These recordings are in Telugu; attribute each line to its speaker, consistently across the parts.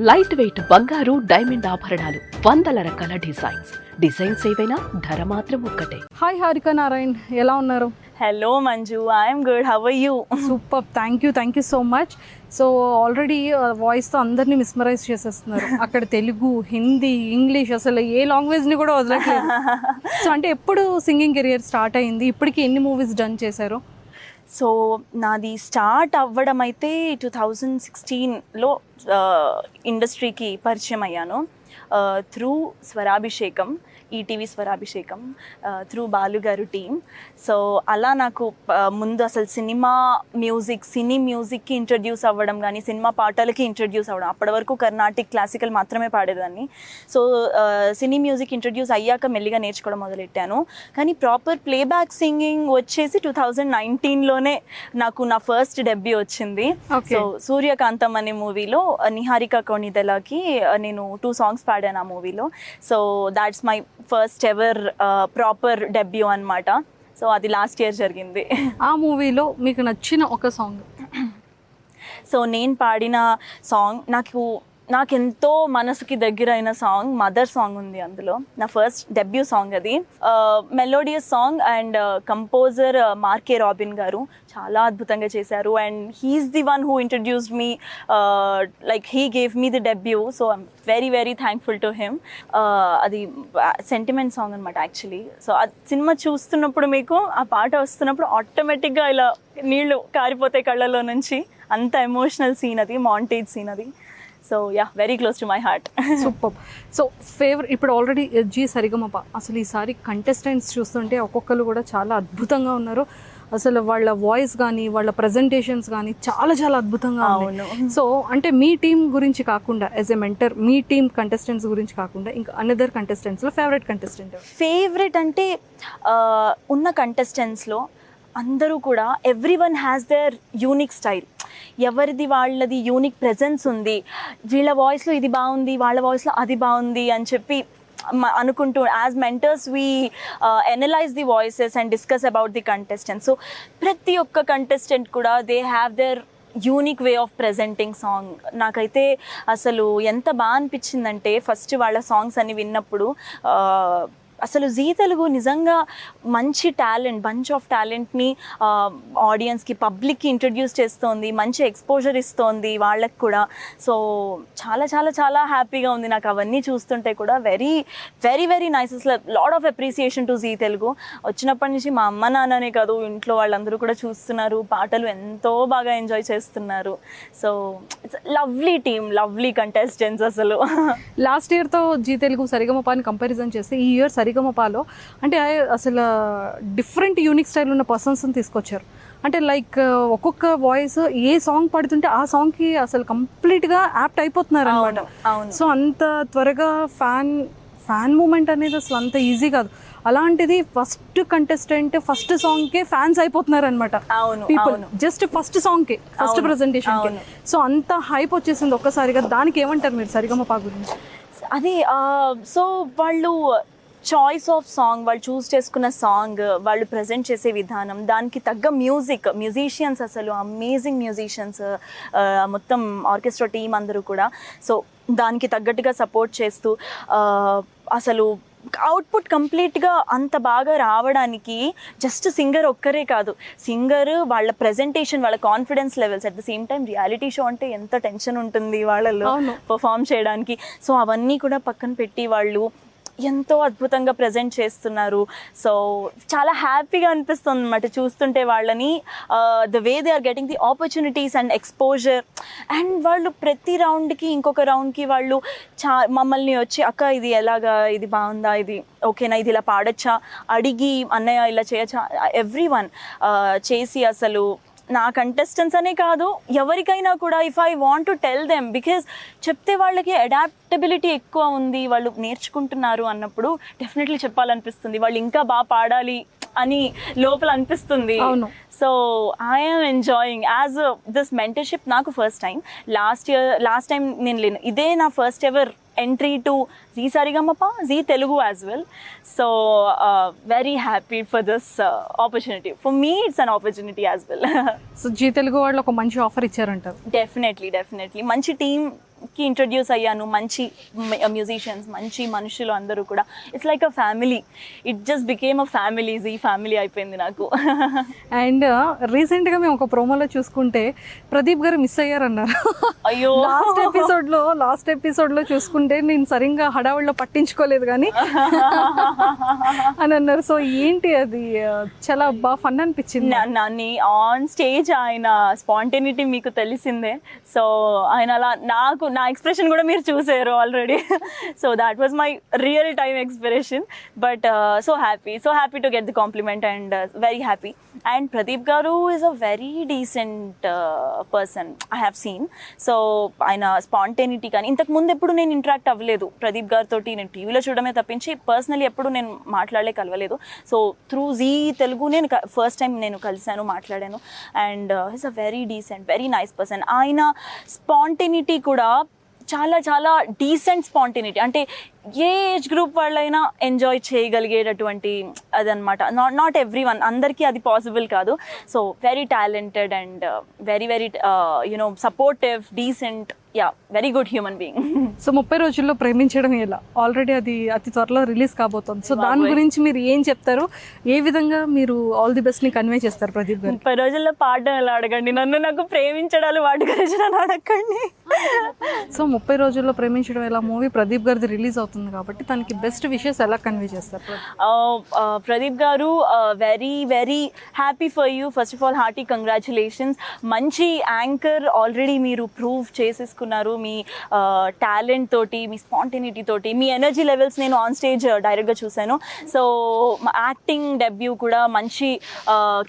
Speaker 1: లైట్ వెయిట్ బంగారు డైమండ్ ఆభరణాలు, వందల రకాల డిజైన్స్ ఏవైనా ధర మాత్రం ఒక్కటే.
Speaker 2: హాయ్ హారిక నారాయణ్, ఎలా ఉన్నారు?
Speaker 3: Hello Manju, I'm good. How are you?
Speaker 2: Super, thank you so much. So already వాయిస్తో అందరినీ మిస్మరైజ్ చేసేస్తున్నారు. అక్కడ తెలుగు, హిందీ, ఇంగ్లీష్, అసలు ఏ లాంగ్వేజ్ని కూడా వదలట్లేదు. సో అంటే ఎప్పుడు సింగింగ్ కెరియర్ స్టార్ట్ అయింది? ఇప్పటికి ఎన్ని మూవీస్ డన్ చేశారు?
Speaker 3: సో నాది స్టార్ట్ అవ్వడం అయితే 2016లో ఇండస్ట్రీకి పరిచయం అయ్యాను through Swarabhishekam, ETV Swarabhishekam, through బాలుగారు టీమ్. సో అలా నాకు ముందు అసలు సినీ మ్యూజిక్కి ఇంట్రడ్యూస్ అవ్వడం కానీ, సినిమా పాటలకి ఇంట్రడ్యూస్ అవ్వడం. అప్పటి వరకు కర్ణాటిక్ క్లాసికల్ మాత్రమే పాడేదాన్ని. సో సినీ మ్యూజిక్ ఇంట్రడ్యూస్ అయ్యాక మెల్లిగా నేర్చుకోవడం మొదలెట్టాను. కానీ ప్రాపర్ ప్లేబ్యాక్ సింగింగ్ వచ్చేసి 2019లోనే నాకు నా ఫస్ట్ డెబ్యూ వచ్చింది. సో సూర్యకాంతం అనే మూవీలో నిహారిక కొణిదెలకి నేను 2 సాంగ్స్ పాడాను ఆ మూవీలో. So that's my first ever proper debut అన్నమాట. సో అది లాస్ట్ ఇయర్ జరిగింది.
Speaker 2: ఆ మూవీలో మీకు నచ్చిన ఒక సాంగ్?
Speaker 3: సో నేను పాడిన సాంగ్ నాకెంతో మనసుకి దగ్గరైన సాంగ్ మదర్ సాంగ్ ఉంది. అందులో నా ఫస్ట్ డెబ్యూ సాంగ్ అది. Melodious song and composer Mark K Robin garu చాలా అద్భుతంగా చేశారు. And he's the one who introduced me, like he gave me the debut. So I'm very very thankful to him. అది సెంటిమెంట్ సాంగ్ అనమాట యాక్చువల్లీ. సో ఆ సినిమా చూస్తున్నప్పుడు మీకు ఆ పాట వస్తున్నప్పుడు ఆటోమేటిక్గా ఇలా నీళ్లు కారిపోతాయి కళ్ళలో నుంచి. అంత ఎమోషనల్ సీన్ అది, మాంటేజ్ సీన్ అది. So yeah, very close to my heart.
Speaker 2: Super. So favourite ఇప్పుడు ఆల్రెడీ జీ సరిగమప, అసలు ఈసారి కంటెస్టెంట్స్ చూస్తుంటే ఒక్కొక్కరు కూడా చాలా అద్భుతంగా ఉన్నారు. అసలు వాళ్ళ వాయిస్ కానీ, వాళ్ళ ప్రజెంటేషన్స్ కానీ చాలా చాలా అద్భుతంగా ఉన్నాయి. సో అంటే మీ టీం గురించి కాకుండా, as a mentor, me team contestants గురించి కాకుండా ఇంకా అనదర్ కంటెస్టెంట్స్లో ఫేవరెట్
Speaker 3: అంటే ఉన్న కంటెస్టెంట్స్లో అందరూ కూడా everyone has their unique style. ఎవరిది వాళ్ళది యూనిక్ ప్రెజెన్స్ ఉంది. వీళ్ళ వాయిస్లో ఇది బాగుంది, వాళ్ళ వాయిస్లో అది బాగుంది అని చెప్పి అనుకుంటూ, as mentors we analyse the voices and discuss about the contestant. So ప్రతి ఒక్క కంటెస్టెంట్ కూడా they have their unique way of presenting song. నాకైతే అసలు ఎంత బాగా అనిపించిందంటే ఫస్ట్ వాళ్ళ సాంగ్స్ అని విన్నప్పుడు అసలు జీ తెలుగు నిజంగా మంచి బంచ్ ఆఫ్ టాలెంట్ని ఆడియన్స్కి, పబ్లిక్కి ఇంట్రడ్యూస్ చేస్తోంది, మంచి ఎక్స్పోజర్ ఇస్తోంది వాళ్ళకి కూడా. సో చాలా చాలా చాలా హ్యాపీగా ఉంది నాకు అవన్నీ చూస్తుంటే కూడా. Very very very nice. అసలు lot of appreciation to Zee Telugu. వచ్చినప్పటి నుంచి మా అమ్మ నాన్ననే కాదు, ఇంట్లో వాళ్ళందరూ కూడా చూస్తున్నారు, పాటలు ఎంతో బాగా ఎంజాయ్ చేస్తున్నారు. So it's lovely team, lovely contestants అసలు.
Speaker 2: లాస్ట్ ఇయర్తో జీ తెలుగు సరిగమపాని కంపారిజన్ చేస్తే ఈ ఇయర్ సరిగమపాలో అంటే అసలు డిఫరెంట్ యూనిక్ స్టైల్ ఉన్న పర్సన్స్ని తీసుకొచ్చారు. అంటే లైక్ ఒక్కొక్క వాయిస్ ఏ సాంగ్ పాడుతుంటే ఆ సాంగ్కి అసలు కంప్లీట్గా యాప్ట్ అయిపోతున్నారు అనమాట. సో అంత త్వరగా ఫ్యాన్ మూమెంట్ అనేది అసలు అంత ఈజీ కాదు. అలాంటిది ఫస్ట్ కంటెస్టెంట్ ఫస్ట్ సాంగ్కే ఫ్యాన్స్ అయిపోతున్నారు అనమాట పీపుల్. జస్ట్ ఫస్ట్ సాంగ్కే, ఫస్ట్ ప్రెజెంటేషన్కే. సో అంత హైప్ వచ్చేసింది ఒక్కసారిగా. దానికి ఏమంటారు మీరు సరిగమపా గురించి?
Speaker 3: అది సో వాళ్ళు చాయిస్ ఆఫ్ సాంగ్, వాళ్ళు చూస్ చేసుకున్న సాంగ్, వాళ్ళు ప్రజెంట్ చేసే విధానం, దానికి తగ్గ మ్యూజిషియన్స్, అసలు అమేజింగ్ మ్యూజిషియన్స్, మొత్తం ఆర్కెస్ట్రా టీమ్ అందరూ కూడా. సో దానికి తగ్గట్టుగా సపోర్ట్ చేస్తూ అసలు అవుట్పుట్ కంప్లీట్గా అంత బాగా రావడానికి జస్ట్ సింగర్ ఒక్కరే కాదు, సింగర్, వాళ్ళ ప్రెజెంటేషన్, వాళ్ళ confidence levels, at the same time reality show అంటే ఎంత టెన్షన్ ఉంటుంది వాళ్ళలో పర్ఫామ్ చేయడానికి. సో అవన్నీ కూడా పక్కన పెట్టి వాళ్ళు ఎంతో అద్భుతంగా ప్రజెంట్ చేస్తున్నారు. సో చాలా హ్యాపీగా అనిపిస్తుంది అన్నమాట చూస్తుంటే వాళ్ళని. The way they are getting the opportunities and exposure. And వాళ్ళు ప్రతి రౌండ్కి, ఇంకొక రౌండ్కి వాళ్ళు మమ్మల్ని వచ్చి, అక్క ఇది ఎలాగా, ఇది బాగుందా, ఇది ఓకేనా, ఇది ఇలా పాడొచ్చా అడిగి, అన్నయ్య ఇలా చేయొచ్చా, ఎవ్రీవన్ చేసి అసలు నా కంటెస్టెంట్స్ అనే కాదు ఎవరికైనా కూడా, if I want to tell them, because చెప్తే వాళ్ళకి అడాప్టబిలిటీ ఎక్కువ ఉంది, వాళ్ళు నేర్చుకుంటున్నారు అన్నప్పుడు డెఫినెట్లీ చెప్పాలనిపిస్తుంది. వాళ్ళు ఇంకా బాగా పాడాలి అని లోపల అనిపిస్తుంది. So I'm enjoying as this mentorship. నాకు ఫస్ట్ టైం నేను లేను, ఇదే నా first ever entry to Zee Saregama, Zee Telugu as well. So very happy for this opportunity. For me, it's an opportunity as well.
Speaker 2: So Zee Telugu వాళ్ళు ఒక మంచి ఆఫర్ ఇచ్చారంటారు.
Speaker 3: Definitely. మంచి team కి ఇంట్రడ్యూస్ అయ్యాను. మంచి మ్యూజిషియన్స్, మంచి మనుషులు అందరూ కూడా. It's like a family. It just became a family. ఈ ఫ్యామిలీ అయిపోయింది నాకు.
Speaker 2: అండ్ రీసెంట్గా మేము ఒక ప్రోమోలో చూసుకుంటే ప్రదీప్ గారు మిస్ అయ్యారన్నారు.
Speaker 3: అయ్యో,
Speaker 2: లాస్ట్ ఎపిసోడ్లో చూసుకుంటే నేను సరిగ్గా హడావుడిలో పట్టించుకోలేదు కానీ అని అన్నారు. సో ఏంటి అది చాలా బాగా ఫన్ అనిపించింది.
Speaker 3: నన్ను ఆన్ స్టేజ్ ఆయన స్పాంటేనిటీ మీకు తెలిసిందే. సో ఆయన అలా నా ఎక్స్ప్రెషన్ కూడా మీరు చూసారు already. So that was my real time expression. But so happy to get the compliment and very happy. And Pradeep garu is a very decent person I have seen. So ఆయన స్పాంటేనిటీ కానీ ఇంతకు ముందు ఎప్పుడు నేను ఇంటరాక్ట్ అవ్వలేదు ప్రదీప్ గారితో. నేను టీవీలో చూడమే తప్పించి పర్సనలీ ఎప్పుడు నేను కలవలేదు. సో త్రూ జీ తెలుగు నేను ఫస్ట్ టైం నేను కలిశాను, మాట్లాడాను. And is a very decent, very nice person. ఆయన స్పాంటేనిటీ కూడా చాలా చాలా డీసెంట్ స్పాంటేనిటీ. అంటే ఏ ఏజ్ గ్రూప్ వాళ్ళైనా ఎంజాయ్ చేయగలిగేటటువంటి అదనమాట. నాట్ ఎవ్రీ వన్, అందరికీ అది పాసిబుల్ కాదు. So very talented and very you know supportive, decent, yeah, very good human being.
Speaker 2: So 30 రోజుల్లో ప్రేమించడం ఎలా, ఆల్రెడీ అది అతి త్వరలో రిలీజ్ కాబోతుంది. సో దాని గురించి మీరు ఏం చెప్తారు? ఏ విధంగా మీరు ఆల్ ది బెస్ట్ ని కన్వే చేస్తారు ప్రదీప్ గారు?
Speaker 3: 30 రోజుల్లో పాడడం ఎలా అడగండి, నాకు ప్రేమించడాలు వాటి గురించి నన్ను అడగండి.
Speaker 2: సో 30 రోజుల్లో ప్రేమించడం ఎలా మూవీ ప్రదీప్ గారిది రిలీజ్ అవుతుంది కాబట్టి తనకి బెస్ట్ విషెస్ ఎలా కన్వే చేస్తారు?
Speaker 3: ప్రదీప్ గారు, very happy for you. First of all hearty congratulations. మంచి యాంకర్ ఆల్రెడీ మీరు ప్రూవ్ చేసేసుకున్నారు. మీ టాలెంట్ తోటి, మీ స్పాంటేనిటీ తోటి, మీ ఎనర్జీ లెవెల్స్ నేను ఆన్ స్టేజ్ డైరెక్ట్గా చూశాను. సో యాక్టింగ్ డెబ్యూ కూడా మంచి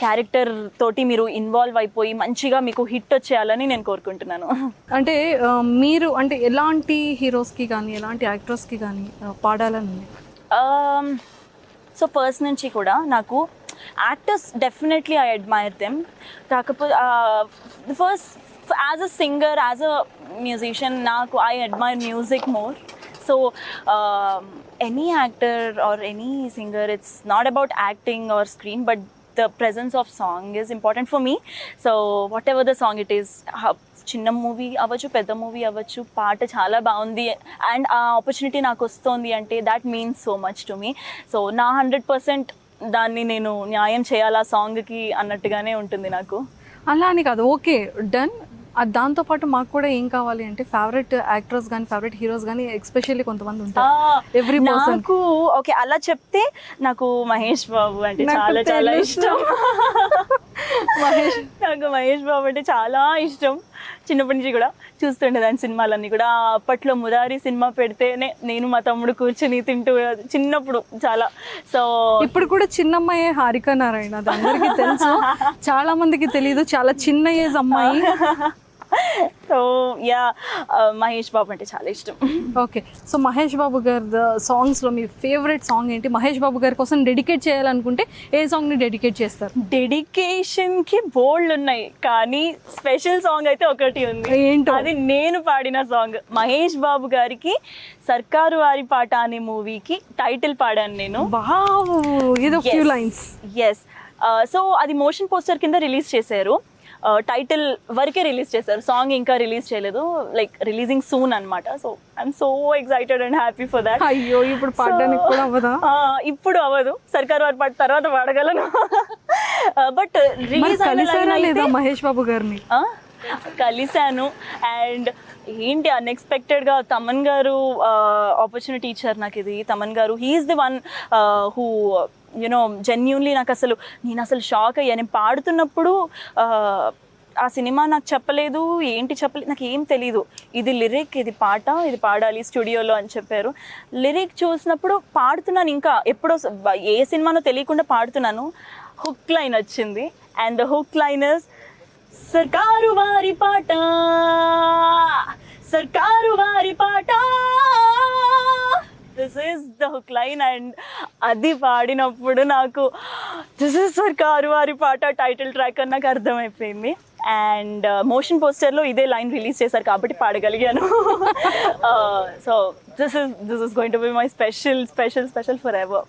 Speaker 3: క్యారెక్టర్ తోటి మీరు ఇన్వాల్వ్ అయిపోయి మంచిగా మీకు హిట్ వచ్చేయాలని నేను కోరుకుంటున్నాను.
Speaker 2: అంటే మీరు అంటే ఎలాంటి హీరోస్కి కానీ ఎలాంటి యాక్టర్స్కి కానీ పాడాలని ఉంది?
Speaker 3: సో ఫస్ట్ నుంచి కూడా నాకు actors definitely I admire them. కాకపోతే first as a singer, as a musician నాకు I admire music more. So any actor or any singer, it's not about acting or screen, but the presence of song is important for me. So whatever the song it is, చిన్న మూవీ అవ్వచ్చు, పెద్ద మూవీ అవ్వచ్చు, పాట చాలా బాగుంది అండ్ ఆ ఆపర్చునిటీ నాకు వస్తుంది అంటే that means so much to me. So నా 100% దాన్ని నేను న్యాయం చేయాలి ఆ సాంగ్కి అన్నట్టుగానే ఉంటుంది నాకు.
Speaker 2: అలా అని కాదు, ఓకే డన్. దాంతోపాటు మాకు కూడా ఏం కావాలి అంటే ఫేవరెట్ యాక్టర్స్ కానీ ఫేవరెట్ హీరోస్ కానీ ఎస్పెషల్లీ కొంతమంది ఉంటారు ఎవ్రీ పర్సన్.
Speaker 3: నాకు ఓకే అలా చెప్తే నాకు మహేష్ బాబు అంటే చాలా చాలా ఇష్టం. నాకు మహేష్ బాబు అంటే చాలా ఇష్టం. చిన్నప్పటి నుంచి కూడా చూస్తుండేదాన్ని సినిమాలన్నీ కూడా. అప్పట్లో మురారి సినిమా పెడితేనే నేను మా తమ్ముడు కూర్చొని తింటూ చిన్నప్పుడు చాలా. సో
Speaker 2: ఇప్పుడు కూడా చిన్నమ్మాయి హారిక నారాయణ, అది అందరికీ తెలుసు, చాలా మందికి తెలియదు, చాలా చిన్న ఏజ్ అమ్మాయి.
Speaker 3: సో యా, మహేష్ బాబు అంటే చాలా ఇష్టం.
Speaker 2: ఓకే, సో మహేష్ బాబు గారి సాంగ్స్లో మీ ఫేవరెట్ సాంగ్ ఏంటి? మహేష్ బాబు గారి కోసం డెడికేట్ చేయాలనుకుంటే ఏ సాంగ్ని డెడికేట్ చేస్తారు?
Speaker 3: డెడికేషన్కి బోల్డ్ ఉన్నాయి కానీ స్పెషల్ సాంగ్ అయితే ఒకటి ఉంది.
Speaker 2: ఏంటో?
Speaker 3: అది నేను పాడిన సాంగ్. మహేష్ బాబు గారికి సర్కారు వారి పాట అనే మూవీకి టైటిల్ పాడాను నేను.
Speaker 2: వావ్, ఏదో ఫ్యూ లైన్స్.
Speaker 3: ఎస్. సో అది మోషన్ పోస్టర్ కింద రిలీజ్ చేశారు. టైటిల్ వరకే రిలీజ్ చేశారు, సాంగ్ ఇంకా రిలీజ్ చేయలేదు. లైక్ రిలీజింగ్ సూన్ అనమాట. So I'm so excited and happy for that.
Speaker 2: అయ్యో, ఇప్పుడు పాడడానికి కూడా అవ్వదా?
Speaker 3: ఇప్పుడు అవ్వదు, సర్కారు వారి పాట తర్వాత పాడగలను. బట్ రిలీజ్
Speaker 2: లేదా మహేష్ బాబు గారిని
Speaker 3: కలిశాను. అండ్ ఏంటి అన్ఎక్స్పెక్టెడ్గా తమన్ గారు ఆపర్చునిటీ ఇచ్చారు నాకు. ఇది తమన్ గారు, he's the one who you know genuinely నాకు నేను అసలు షాక్ అయ్యా. నేను పాడుతున్నప్పుడు ఆ సినిమా నాకు చెప్పలేదు, నాకు ఏం తెలీదు. ఇది లిరిక్, ఇది పాట, ఇది పాడాలి స్టూడియోలో అని చెప్పారు. లిరిక్ చూసినప్పుడు పాడుతున్నాను, ఇంకా ఎప్పుడో ఏ సినిమానో తెలియకుండా పాడుతున్నాను. హుక్ లైన్ వచ్చింది. And the hook line is సర్కారు వారి పాట, సర్కారు వారి పాట. This is the hook line. And అది పాడినప్పుడు నాకు దిస్ ఈస్ సర్కారు వారి పాట టైటిల్ ట్రాక్ అని నాకు అర్థమైపోయింది. అండ్ మోషన్ పోస్టర్లో ఇదే లైన్ రిలీజ్ చేశారు కాబట్టి పాడగలిగాను. So this is going to be my special for ever.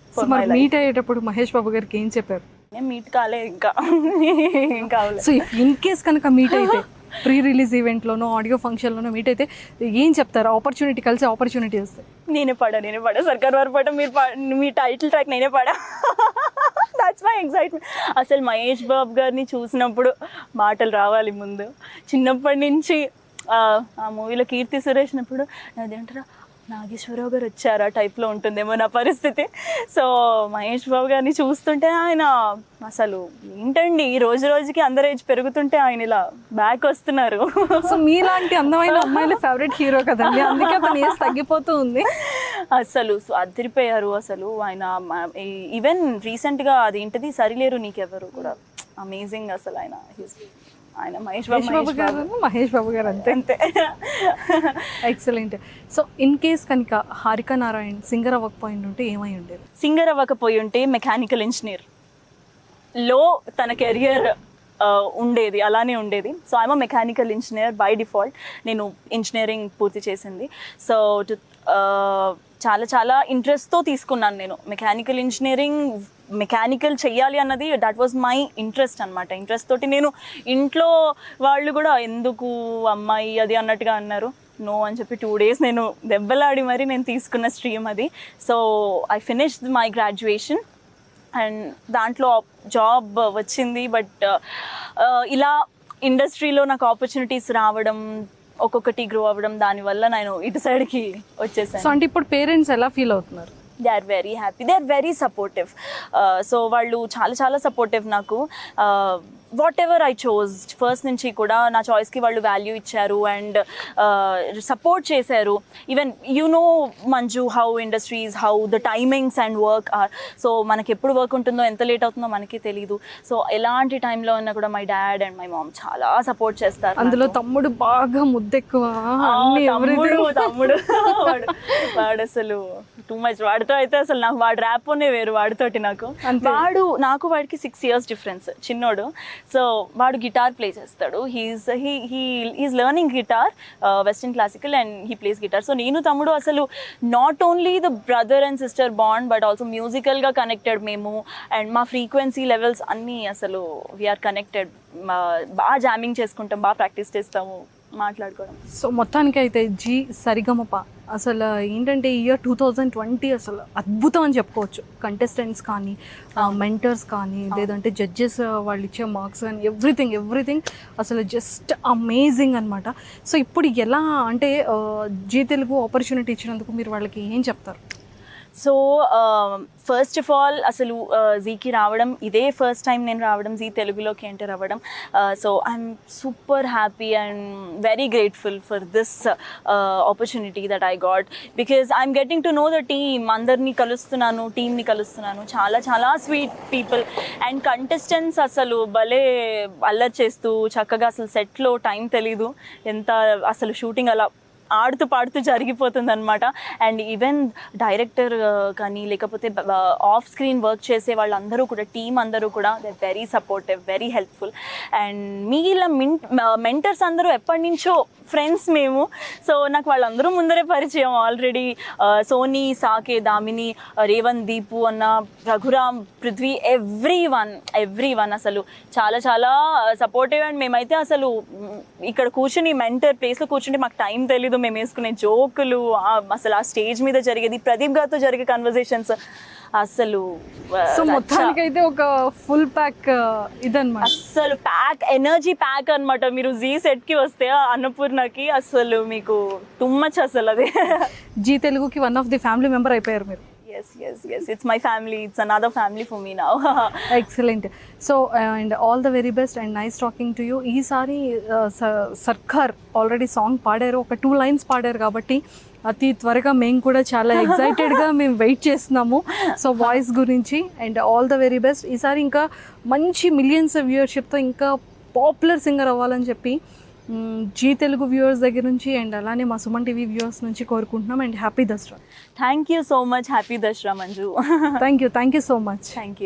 Speaker 2: Meet అయ్యేటప్పుడు మహేష్ బాబు గారికి ఏం చెప్పారు?
Speaker 3: నేను మీట్ కాలేదు ఇంకా.
Speaker 2: సో ఇన్ కేస్ కనుక మీట్ అయితే ప్రీ రిలీజ్ ఈవెంట్లోనో ఆడియో ఫంక్షన్లోనో మీట్ అయితే ఏం చెప్తారు? ఆపర్చునిటీ, కలిసి ఆపర్చునిటీ వస్తే
Speaker 3: నేనే పాడా సర్కార్ వారి పాట, మీ టైటిల్ ట్రాక్ నేనే పాడా. That's my excitement. అసలు మహేష్ బాబు గారిని చూసినప్పుడు మాటలు రావాలి ముందు. చిన్నప్పటి నుంచి ఆ మూవీలో కీర్తి సురేష్నప్పుడు అదేంటారా నాగేశ్వరరావు గారు వచ్చారా టైప్లో ఉంటుందేమో నా పరిస్థితి. సో మహేష్ బాబు గారిని చూస్తుంటే ఆయన అసలు ఏంటండి, రోజు రోజుకి అందరు ఏజ్ పెరుగుతుంటే ఆయన ఇలా బ్యాక్ వస్తున్నారు.
Speaker 2: సో మీలాంటి అందమైన అమ్మాయిల ఫేవరెట్ హీరో కదండి, అందుకే తన ఏజ్ తగ్గిపోతూ ఉంది.
Speaker 3: అసలు అదిరిపోయారు అసలు ఆయన. ఈవెన్ రీసెంట్గా అదేంటిది సరిలేరు నీకెవరు కూడా అమేజింగ్ అసలు. ఆయన మహేష్
Speaker 2: బాబు గారు అంతే
Speaker 3: అంతే.
Speaker 2: ఎక్సలెంట్. సో ఇన్ కేస్ కనుక హారిక నారాయణ్ సింగర్ అవ్వకపోయి ఉంటే ఏమై ఉండేది?
Speaker 3: సింగర్ అవ్వకపోయి ఉంటే మెకానికల్ ఇంజనీర్ లో తన కెరియర్ ఉండేది, అలానే ఉండేది. So I'm mechanical engineer by default. నేను ఇంజనీరింగ్ పూర్తి చేసింది. సో చాలా చాలా ఇంట్రెస్ట్తో తీసుకున్నాను నేను మెకానికల్ ఇంజనీరింగ్. మెకానికల్ చెయ్యాలి అన్నది దట్ వాజ్ మై ఇంట్రెస్ట్ అనమాట. ఇంట్రెస్ట్ తోటి నేను ఇంట్లో వాళ్ళు కూడా ఎందుకు అమ్మాయి అది అన్నట్టుగా అన్నారు. నో అని చెప్పి 2 days నేను దెబ్బలాడి మరి నేను తీసుకున్న స్ట్రీమ్ అది. So I finished my graduation and దాంట్లో జాబ్ వచ్చింది. బట్ ఇలా ఇండస్ట్రీలో నాకు ఆపర్చునిటీస్ రావడం, ఒక్కొక్కటి గ్రో అవ్వడం, దానివల్ల నేను ఇటు సైడ్కి వచ్చేసాను.
Speaker 2: సో అంటే ఇప్పుడు పేరెంట్స్ ఎలా ఫీల్ అవుతున్నారు?
Speaker 3: They are very happy, they are very supportive. So వాళ్ళు చాలా చాలా సపోర్టివ్ నాకు. Whatever I chose first నుంచి కూడా నా చాయిస్కి వాళ్ళు వాల్యూ ఇచ్చారు అండ్ సపోర్ట్ చేశారు. Even you know Manju how industries, how the timings and work are. So మనకి ఎప్పుడు వర్క్ ఉంటుందో, ఎంత లేట్ అవుతుందో మనకి తెలీదు. సో ఎలాంటి టైంలో ఉన్నా కూడా my dad and my mom చాలా సపోర్ట్ చేస్తారు.
Speaker 2: అందులో తమ్ముడు బాగా ముద్దెక్కువ.
Speaker 3: తమ్ముడు వాడు అసలు టూ మచ్. వాడితో అయితే అసలు నాకు వాడు ర్యాపోనే వేరు వాడితోటి నాకు. వాడికి 6 years డిఫరెన్స్, చిన్నోడు. సో వాడు గిటార్ ప్లే చేస్తాడు. He's learning guitar, western classical, and he plays guitar. So నేను తమ్ముడు అసలు not only the brother and sister bond but also మ్యూజికల్గా కనెక్టెడ్ మేము. అండ్ మా ఫ్రీక్వెన్సీ లెవెల్స్ అన్నీ అసలు వీఆర్ కనెక్టెడ్. బాగా జామింగ్ చేసుకుంటాం, బాగా ప్రాక్టీస్ చేస్తాము, మాట్లాడుకోవడం.
Speaker 2: సో మొత్తానికి అయితే జీ సరిగమప అసలు ఏంటంటే ఇయర్ 2020 అసలు అద్భుతం అని చెప్పుకోవచ్చు. కంటెస్టెంట్స్ కానీ, మెంటర్స్ కానీ, లేదంటే జడ్జెస్ వాళ్ళు ఇచ్చే మార్క్స్ కానీ, ఎవ్రీథింగ్ అసలు జస్ట్ అమేజింగ్ అనమాట. సో ఇప్పుడు ఎలా అంటే జీ తెలుగు ఆపర్చునిటీ ఇచ్చినందుకు మీరు వాళ్ళకి ఏం చెప్తారు?
Speaker 3: సో ఫస్ట్ ఆఫ్ ఆల్ అసలు జీకి రావడం ఇదే ఫస్ట్ టైం నేను రావడం, జీ తెలుగులోకి ఎంటర్ అవ్వడం. So I'm super happy and very grateful for this opportunity that I got, because I'm getting to know the team. అందరినీ కలుస్తున్నాను, టీమ్ని కలుస్తున్నాను. చాలా చాలా స్వీట్ పీపుల్ అండ్ కంటెస్టెంట్స్ అసలు భలే అల్లరి చేస్తూ చక్కగా, అసలు సెట్లో టైం తెలీదు, ఎంత అసలు షూటింగ్ అలా ఆడుతూ పాడుతూ జరిగిపోతుంది అనమాట. అండ్ ఈవెన్ డైరెక్టర్ కానీ లేకపోతే ఆఫ్ స్క్రీన్ వర్క్ చేసే వాళ్ళందరూ కూడా, టీమ్ అందరూ కూడా they very supportive, very helpful. And మీలా మెంటర్స్ అందరూ ఎప్పటి నుంచో ఫ్రెండ్స్ మేము. సో నాకు వాళ్ళందరూ ముందరే పరిచయం ఆల్రెడీ. సోనీ, సాకే, దామిని, రేవంత్, దీపు అన్న, రఘురామ్, పృథ్వీ, ఎవ్రీ వన్ అసలు చాలా చాలా సపోర్టివ్. అండ్ మేమైతే అసలు ఇక్కడ కూర్చుని మెంటర్ ప్లేస్లో కూర్చుంటే మాకు టైం తెలీదు. మేము వేసుకునే జోకులు, అసలు ఆ స్టేజ్ మీద జరిగేది, ప్రదీప్ గారితో జరిగే కన్వర్జేషన్స్ అసలు.
Speaker 2: సో మొత్తానికి అయితే ఒక ఫుల్ ప్యాక్ ఇదన్నమాట,
Speaker 3: అసలు ప్యాక్, ఎనర్జీ ప్యాక్ అనమాట. మీరు జీ సెట్కి వస్తే అన్నపూర్ణకి అసలు మీకు టూ మచ్ అసలు. అది
Speaker 2: జీ తెలుగుకి one of the family member అయిపోయారు మీరు.
Speaker 3: Yes, it's my family, it's another family for me now.
Speaker 2: Excellent. So and all the very best and nice talking to you. ఈసారి సర్కార్ ఆల్రెడీ సాంగ్ పాడారు, ఒక 2 lines పాడారు కాబట్టి అతి త్వరగా మేము కూడా చాలా ఎక్సైటెడ్గా మేము వెయిట్ చేస్తున్నాము. సో వాయిస్ గురించి and all the very best. ఈసారి ఇంకా మంచి మిలియన్స్ వ్యూవర్షిప్తో ఇంకా పాపులర్ సింగర్ అవ్వాలని చెప్పి జీ తెలుగు వ్యూవర్స్ దగ్గర నుంచి అండ్ అలానే మా సుమన్ టీవీ వ్యూవర్స్ నుంచి కోరుకుంటున్నాం. And happy Dasara.
Speaker 3: Thank you so much. Happy Dashra, Manju.
Speaker 2: Thank you so much.
Speaker 3: Thank you.